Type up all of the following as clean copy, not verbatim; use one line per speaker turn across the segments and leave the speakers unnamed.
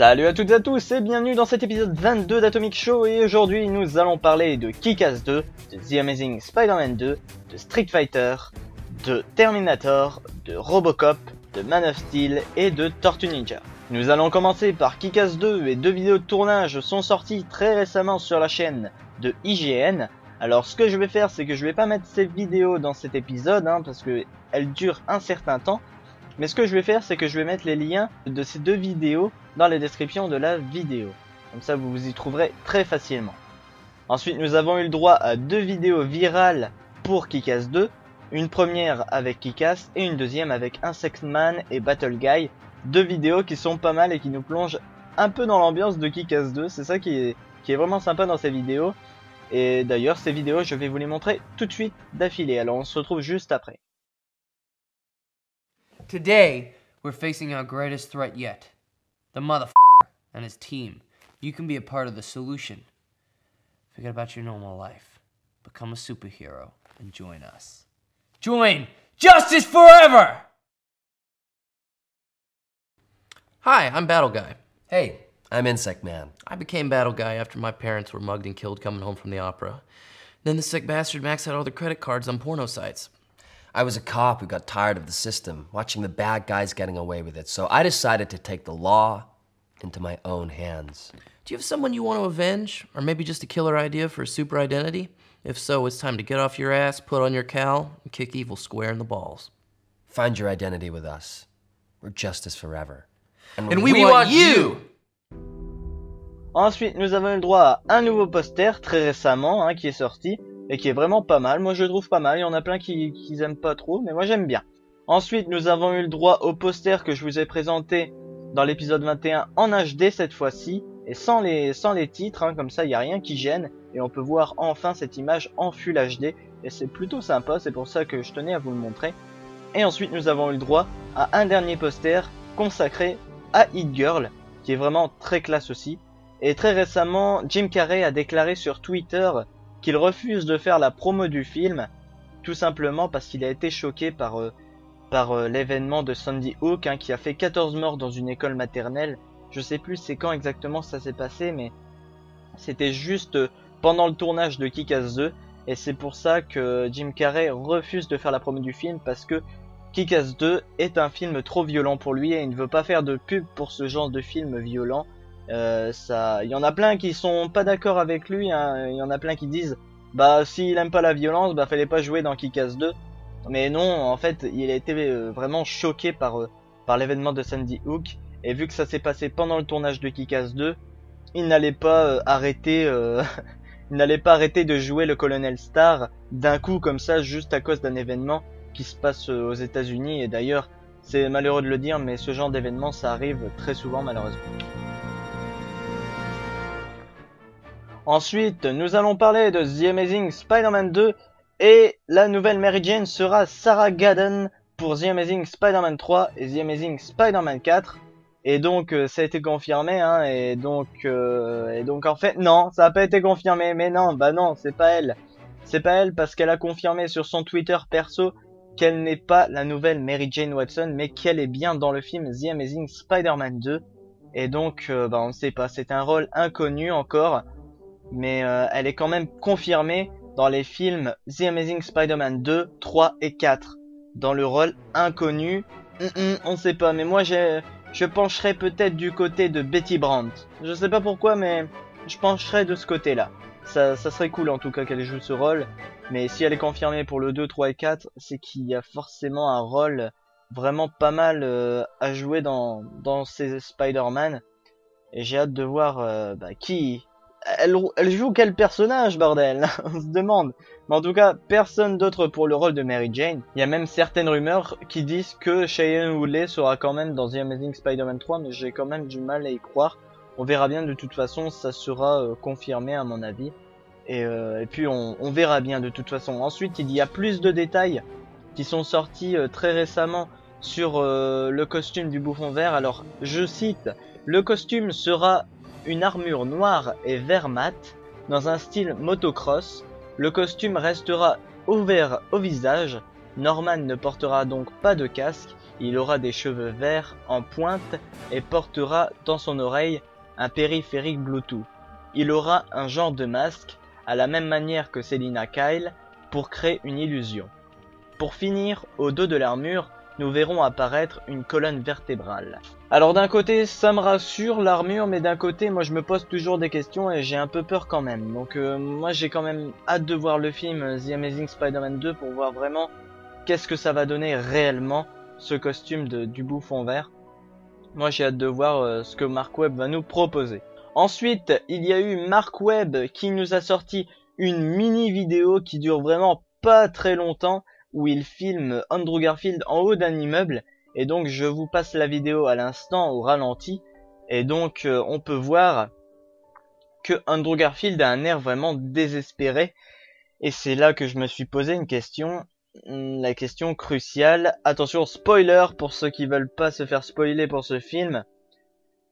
Salut à toutes et à tous et bienvenue dans cet épisode 22 d'Atomic Show et aujourd'hui nous allons parler de Kick-Ass 2, de The Amazing Spider-Man 2, de Street Fighter, de Terminator, de Robocop, de Man of Steel et de Tortue Ninja. Nous allons commencer par Kick-Ass 2 et deux vidéos de tournage sont sorties très récemment sur la chaîne de IGN. Alors ce que je vais faire c'est que je vais pas mettre ces vidéos dans cet épisode parce que elles durent un certain temps. Mais ce que je vais faire, c'est que je vais mettre les liens de ces deux vidéos dans la description de la vidéo. Comme ça, vous vous y trouverez très facilement. Ensuite, nous avons eu le droit à deux vidéos virales pour Kick-Ass 2. Une première avec Kick-Ass et une deuxième avec Insect Man et Battle Guy. Deux vidéos qui sont pas mal et qui nous plongent un peu dans l'ambiance de Kick-Ass 2. C'est ça qui est vraiment sympa dans ces vidéos. Et d'ailleurs, ces vidéos, je vais vous les montrer tout de suite d'affilée. Alors, on se retrouve juste après.
Today, we're facing our greatest threat yet. The motherfucker and his team. You can be a part of the solution. Forget about your normal life. Become a superhero and join us. Join Justice Forever!
Hi, I'm Battle Guy.
Hey, I'm Insect Man.
I became Battle Guy after my parents were mugged and killed coming home from the opera. Then the sick bastard maxed out all their credit cards on porno sites.
I was a cop who got tired of the system, watching the bad guys getting away with it, so I decided to take the law into my own hands.
Do you have someone you want to avenge? Or maybe just a killer idea for a super identity? If so, it's time to get off your ass, put on your cowl, and kick evil square in the balls.
Find your identity with us. We're Justice Forever.
And we want you!
Ensuite, nous avons eu le droit à un nouveau poster très récemment qui est sorti et qui est vraiment pas mal. Moi, je le trouve pas mal. Il y en a plein qui aiment pas trop, mais moi, j'aime bien. Ensuite, nous avons eu le droit au poster que je vous ai présenté dans l'épisode 21 en HD cette fois-ci et sans les titres. Comme ça, il n'y a rien qui gêne et on peut voir enfin cette image en Full HD et c'est plutôt sympa. C'est pour ça que je tenais à vous le montrer. Et ensuite, nous avons eu le droit à un dernier poster consacré à Hit Girl qui est vraiment très classe aussi. Et très récemment, Jim Carrey a déclaré sur Twitter qu'il refuse de faire la promo du film, tout simplement parce qu'il a été choqué par l'événement de Sandy Hook, qui a fait 14 morts dans une école maternelle. Je sais plus c'est quand exactement ça s'est passé, mais c'était juste pendant le tournage de Kick-Ass 2, et c'est pour ça que Jim Carrey refuse de faire la promo du film, parce que Kick-Ass 2 est un film trop violent pour lui, et il ne veut pas faire de pub pour ce genre de film violent. Il y en a plein qui sont pas d'accord avec lui, il y en a plein qui disent bah s'il aime pas la violence, bah fallait pas jouer dans Kick-Ass 2. Mais non, en fait, il a été vraiment choqué par l'événement de Sandy Hook, et vu que ça s'est passé pendant le tournage de Kick-Ass 2, il n'allait pas arrêter il n'allait pas arrêter de jouer le colonel Starr d'un coup comme ça juste à cause d'un événement qui se passe aux États-Unis. Et d'ailleurs, c'est malheureux de le dire, mais ce genre d'événement ça arrive très souvent malheureusement. Ensuite, nous allons parler de The Amazing Spider-Man 2 et la nouvelle Mary Jane sera Sarah Gadon pour The Amazing Spider-Man 3 et The Amazing Spider-Man 4. Et donc ça a été confirmé et donc en fait non, ça n'a pas été confirmé, mais non, bah non, c'est pas elle. C'est pas elle parce qu'elle a confirmé sur son Twitter perso qu'elle n'est pas la nouvelle Mary Jane Watson, mais qu'elle est bien dans le film The Amazing Spider-Man 2. Et donc on ne sait pas, c'est un rôle inconnu encore. Mais elle est quand même confirmée dans les films The Amazing Spider-Man 2, 3 et 4. Dans le rôle inconnu, on sait pas. Mais moi, je pencherais peut-être du côté de Betty Brandt. Je sais pas pourquoi, mais je pencherais de ce côté-là. Ça serait cool en tout cas qu'elle joue ce rôle. Mais si elle est confirmée pour le 2, 3 et 4, c'est qu'il y a forcément un rôle vraiment pas mal à jouer dans ces Spider-Man. Et j'ai hâte de voir qui... Elle joue quel personnage, bordel? On se demande. Mais en tout cas, personne d'autre pour le rôle de Mary Jane. Il y a même certaines rumeurs qui disent que Shailene Woodley sera quand même dans The Amazing Spider-Man 3, mais j'ai quand même du mal à y croire. On verra bien, de toute façon, ça sera confirmé à mon avis. Et puis on verra bien de toute façon. Ensuite, il y a plus de détails qui sont sortis très récemment sur le costume du Bouffon Vert. Alors, je cite, le costume sera une armure noire et vert mat dans un style motocross. Le costume restera ouvert au visage. Norman ne portera donc pas de casque. Il aura des cheveux verts en pointe et portera dans son oreille un périphérique Bluetooth. Il aura un genre de masque à la même manière que Selina Kyle pour créer une illusion. Pour finir, au dos de l'armure, nous verrons apparaître une colonne vertébrale. Alors d'un côté, ça me rassure l'armure, mais d'un côté, moi je me pose toujours des questions et j'ai un peu peur quand même. Donc moi j'ai quand même hâte de voir le film The Amazing Spider-Man 2 pour voir vraiment qu'est-ce que ça va donner réellement ce costume du bouffon vert. Moi j'ai hâte de voir ce que Mark Webb va nous proposer. Ensuite, il y a eu Mark Webb qui nous a sorti une mini vidéo qui dure vraiment pas très longtemps où il filme Andrew Garfield en haut d'un immeuble. Et donc je vous passe la vidéo à l'instant au ralenti. Et donc on peut voir que Andrew Garfield a un air vraiment désespéré. Et c'est là que je me suis posé une question. La question cruciale. Attention, spoiler pour ceux qui veulent pas se faire spoiler pour ce film.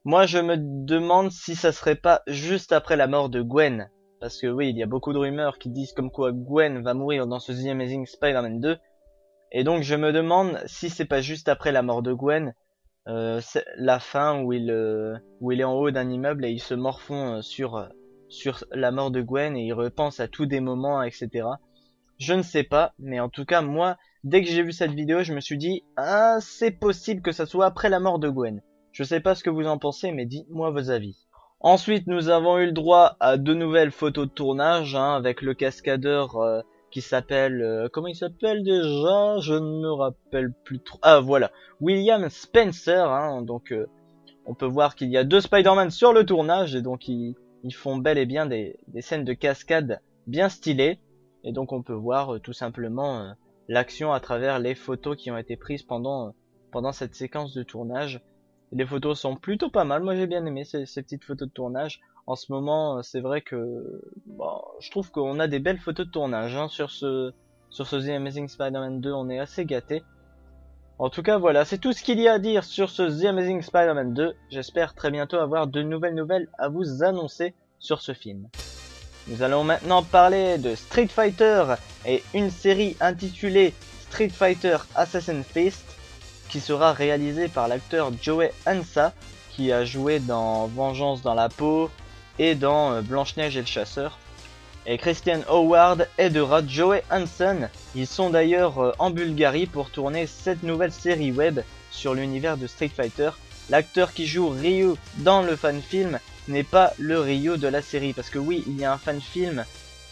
Moi je me demande si ça serait pas juste après la mort de Gwen. Parce que oui, il y a beaucoup de rumeurs qui disent comme quoi Gwen va mourir dans ce The Amazing Spider-Man 2. Et donc je me demande si c'est pas juste après la mort de Gwen, la fin où il est en haut d'un immeuble et il se morfond sur la mort de Gwen et il repense à tous des moments, etc. Je ne sais pas, mais en tout cas moi, dès que j'ai vu cette vidéo, je me suis dit ah c'est possible que ça soit après la mort de Gwen. Je sais pas ce que vous en pensez, mais dites-moi vos avis. Ensuite, nous avons eu le droit à 2 nouvelles photos de tournage, avec le cascadeur qui s'appelle... comment il s'appelle déjà? Je ne me rappelle plus trop. Ah voilà, William Spencer. Donc on peut voir qu'il y a 2 Spider-Man sur le tournage, et donc ils font bel et bien des scènes de cascade bien stylées. Et donc on peut voir tout simplement l'action à travers les photos qui ont été prises pendant cette séquence de tournage. Les photos sont plutôt pas mal, moi j'ai bien aimé ces petites photos de tournage. En ce moment, c'est vrai que je trouve qu'on a des belles photos de tournage sur ce The Amazing Spider-Man 2, on est assez gâtés. En tout cas voilà, c'est tout ce qu'il y a à dire sur ce The Amazing Spider-Man 2. J'espère très bientôt avoir de nouvelles à vous annoncer sur ce film. Nous allons maintenant parler de Street Fighter et une série intitulée Street Fighter Assassin's Fist, qui sera réalisé par l'acteur Joey Hansa, qui a joué dans Vengeance dans la peau et dans Blanche-Neige et le Chasseur. Et Christian Howard aidera Joey Hansen. Ils sont d'ailleurs en Bulgarie pour tourner cette nouvelle série web sur l'univers de Street Fighter. L'acteur qui joue Ryu dans le fan-film n'est pas le Ryu de la série, parce que oui, il y a un fan-film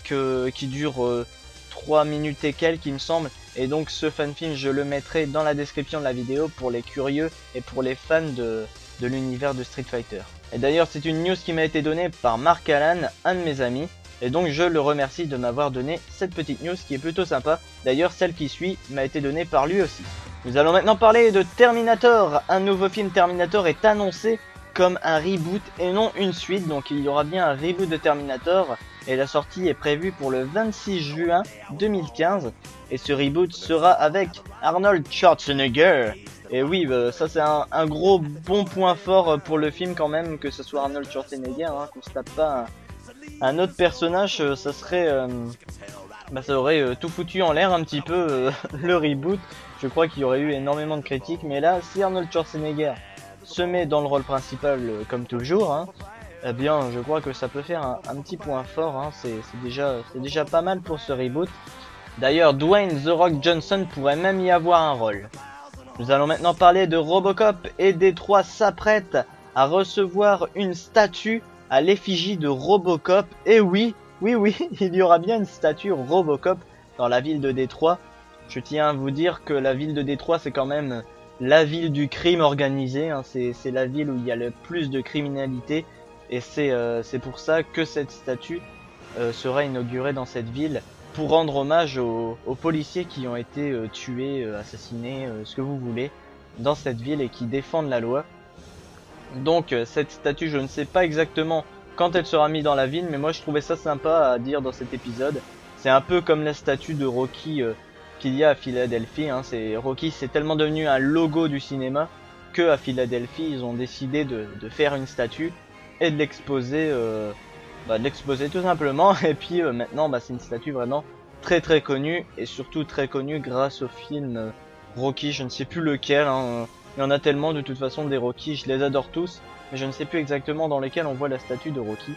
qui dure 3 minutes et quelques il me semble, et donc ce fan-film je le mettrai dans la description de la vidéo pour les curieux et pour les fans de l'univers de Street Fighter. Et d'ailleurs c'est une news qui m'a été donnée par Mark Allan, un de mes amis, et donc je le remercie de m'avoir donné cette petite news qui est plutôt sympa. D'ailleurs celle qui suit m'a été donnée par lui aussi. Nous allons maintenant parler de Terminator. Un nouveau film Terminator est annoncé comme un reboot et non une suite, donc il y aura bien un reboot de Terminator. Et la sortie est prévue pour le 26 juin 2015. Et ce reboot sera avec Arnold Schwarzenegger. Et oui, ça c'est un gros bon point fort pour le film quand même, que ce soit Arnold Schwarzenegger, qu'on se tape pas un autre personnage, ça serait... ça aurait tout foutu en l'air un petit peu le reboot. Je crois qu'il y aurait eu énormément de critiques, mais là, si Arnold Schwarzenegger se met dans le rôle principal comme toujours, eh bien je crois que ça peut faire un petit point fort, c'est déjà pas mal pour ce reboot. D'ailleurs Dwayne The Rock Johnson pourrait même y avoir un rôle. Nous allons maintenant parler de Robocop, et Détroit s'apprête à recevoir une statue à l'effigie de Robocop. Et oui, il y aura bien une statue Robocop dans la ville de Détroit. Je tiens à vous dire que la ville de Détroit c'est quand même la ville du crime organisé, c'est la ville où il y a le plus de criminalité. Et c'est pour ça que cette statue sera inaugurée dans cette ville, pour rendre hommage aux policiers qui ont été tués, assassinés, ce que vous voulez, dans cette ville et qui défendent la loi. Donc cette statue, je ne sais pas exactement quand elle sera mise dans la ville, mais moi je trouvais ça sympa à dire dans cet épisode. C'est un peu comme la statue de Rocky qu'il y a à Philadelphie. Rocky, c'est tellement devenu un logo du cinéma que à Philadelphie, ils ont décidé de faire une statue et de l'exposer tout simplement. Et puis maintenant c'est une statue vraiment très connue, et surtout très connue grâce au film Rocky, je ne sais plus lequel, hein. Il y en a tellement de toute façon des Rocky, je les adore tous, mais je ne sais plus exactement dans lesquels on voit la statue de Rocky.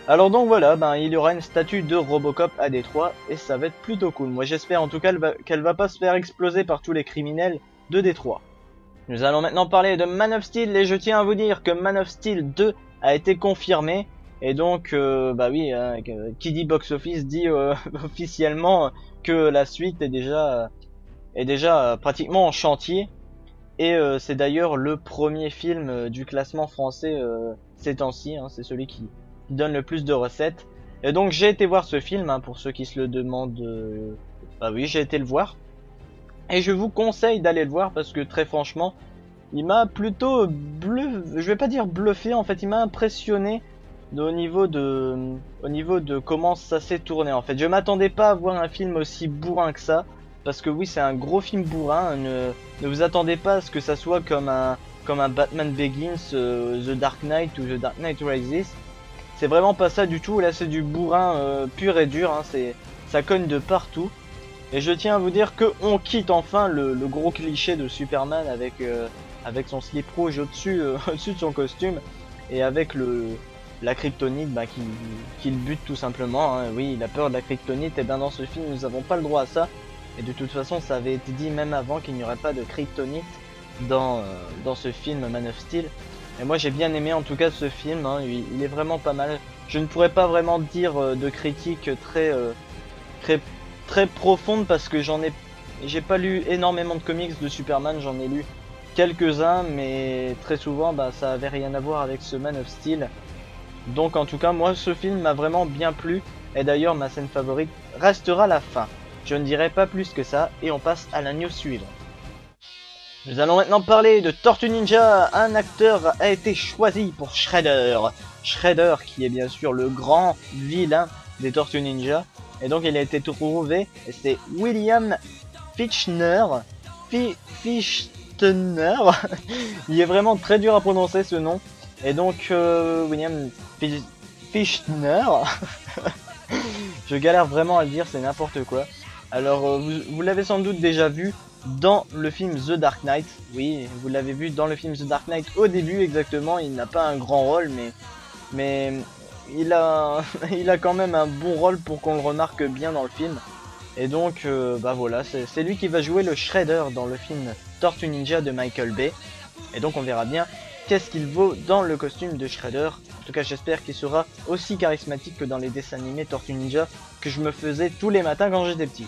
Alors donc voilà, ben il y aura une statue de Robocop à Détroit et ça va être plutôt cool. Moi j'espère en tout cas qu'elle va pas se faire exploser par tous les criminels de Détroit. Nous allons maintenant parler de Man of Steel et je tiens à vous dire que Man of Steel 2 a été confirmé. Et donc, bah oui, qui dit box office dit officiellement que la suite est déjà pratiquement en chantier. Et c'est d'ailleurs le premier film du classement français ces temps-ci, hein, c'est celui qui donne le plus de recettes. Et donc j'ai été voir ce film, hein, pour ceux qui se le demandent, bah oui, j'ai été le voir. Et je vous conseille d'aller le voir parce que très franchement, il m'a plutôt je vais pas dire bluffé, en fait il m'a impressionné au niveau de comment ça s'est tourné en fait. Je m'attendais pas à voir un film aussi bourrin que ça, parce que oui c'est un gros film bourrin, ne vous attendez pas à ce que ça soit comme un Batman Begins, The Dark Knight ou The Dark Knight Rises. C'est vraiment pas ça du tout, là c'est du bourrin pur et dur, hein. Ça cogne de partout. Et je tiens à vous dire que on quitte enfin le gros cliché de Superman avec son slip rouge au-dessus au-dessus de son costume et avec la kryptonite bah, qui le bute tout simplement, hein. Oui, il a peur de la kryptonite, et bien dans ce film nous n'avons pas le droit à ça. Et de toute façon ça avait été dit même avant qu'il n'y aurait pas de kryptonite dans ce film Man of Steel. Et moi j'ai bien aimé en tout cas ce film, hein. Il est vraiment pas mal. Je ne pourrais pas vraiment dire de critiques très profonde parce que j'ai pas lu énormément de comics de Superman, j'en ai lu quelques-uns, mais très souvent bah ça avait rien à voir avec ce Man of Steel. Donc en tout cas moi ce film m'a vraiment bien plu, et d'ailleurs ma scène favorite restera la fin. Je ne dirai pas plus que ça et on passe à la news suivante. Nous allons maintenant parler de Tortue Ninja. Un acteur a été choisi pour Shredder. Shredder qui est bien sûr le grand vilain des Tortues Ninja. Et donc il a été trouvé, et c'est William Fichtner. Fichtner. Il est vraiment très dur à prononcer ce nom. Et donc William Fichtner. Je galère vraiment à le dire, c'est n'importe quoi. Alors vous l'avez sans doute déjà vu dans le film The Dark Knight. Oui, vous l'avez vu dans le film The Dark Knight au début exactement. Il n'a pas un grand rôle, mais il a quand même un bon rôle pour qu'on le remarque bien dans le film. Et donc bah voilà, c'est lui qui va jouer le Shredder dans le film Tortue Ninja de Michael Bay. Et donc on verra bien qu'est-ce qu'il vaut dans le costume de Shredder. En tout cas j'espère qu'il sera aussi charismatique que dans les dessins animés Tortue Ninja que je me faisais tous les matins quand j'étais petit.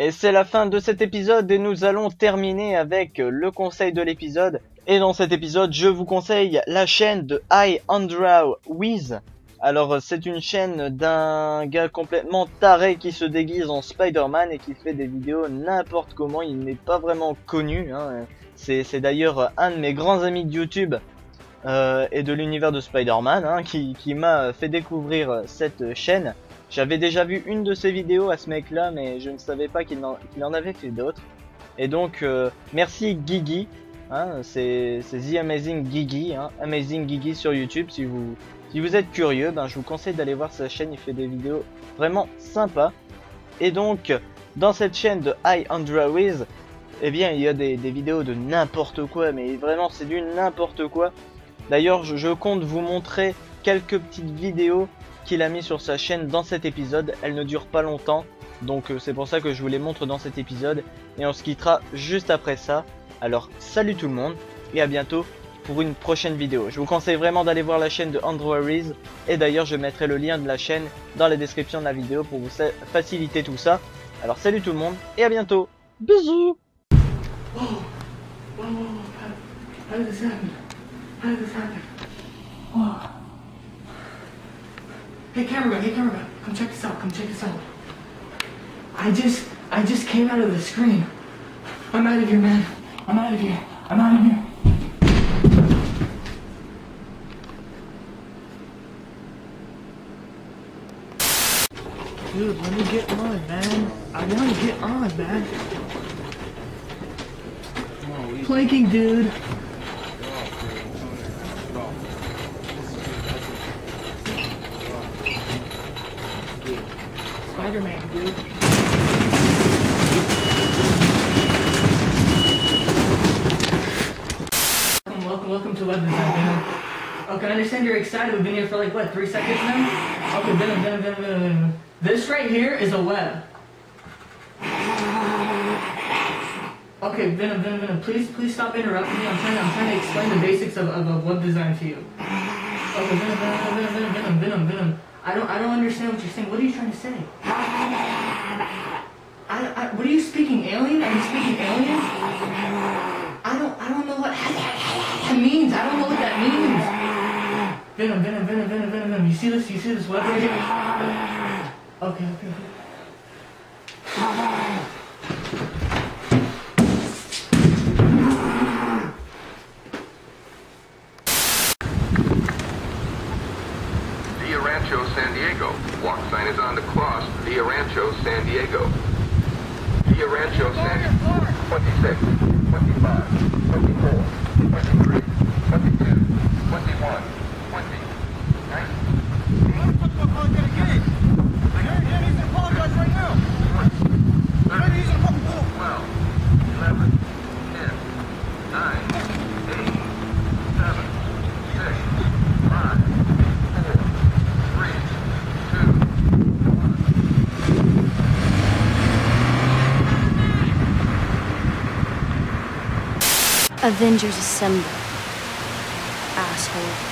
Et c'est la fin de cet épisode et nous allons terminer avec le conseil de l'épisode. Et dans cet épisode, je vous conseille la chaîne de I Andrew Wiz. Alors c'est une chaîne d'un gars complètement taré qui se déguise en Spider-Man et qui fait des vidéos n'importe comment. Il n'est pas vraiment connu, hein. C'est d'ailleurs un de mes grands amis de YouTube et de l'univers de Spider-Man, hein, qui m'a fait découvrir cette chaîne. J'avais déjà vu une de ses vidéos à ce mec là, mais je ne savais pas qu'il en avait fait d'autres. Et donc merci Guigui, hein, c'est The Amazing Guigui, hein, Amazing Guigui sur YouTube. Si vous êtes curieux, ben, je vous conseille d'aller voir sa chaîne, il fait des vidéos vraiment sympas. Et donc dans cette chaîne de I Andrew Wiz, eh bien il y a des vidéos de n'importe quoi, mais vraiment c'est du n'importe quoi. D'ailleurs je compte vous montrer quelques petites vidéos qu'il a mis sur sa chaîne dans cet épisode. Elles ne durent pas longtemps, donc c'est pour ça que je vous les montre dans cet épisode. Et on se quittera juste après ça. Alors salut tout le monde et à bientôt pour une prochaine vidéo. Je vous conseille vraiment d'aller voir la chaîne de Andrew Harris. Et d'ailleurs je mettrai le lien de la chaîne dans la description de la vidéo pour vous faciliter tout ça. Alors salut tout le monde et à bientôt. Bisous.
How did this happen? How did this happen? Whoa. Hey cameraman, come check this out, I just came out of the screen. I'm out of here, man. I'm out of here. Dude, let me get on, man. I want to get on, man. Planking, dude. Spider-Man, dude. Welcome to web design, Venom. Okay, I understand you're excited. We've been here for like, what, 3 seconds now? Okay, Venom. This right here is a web. Okay, Venom, please stop interrupting me. I'm trying to explain the basics of web design to you. Okay, Venom. I don't understand what you're saying. What are you trying to say? What are you speaking alien? Are you speaking alien? I don't know what that means. I don't know what that means. Venom. You see this web right here? Okay.
Via Rancho, San Diego. Walk sign is on the cross. Via Rancho, San Diego. Via Rancho, San Diego. 26, 25, 24, 23, 22, 21, 20,
Avengers assemble, asshole.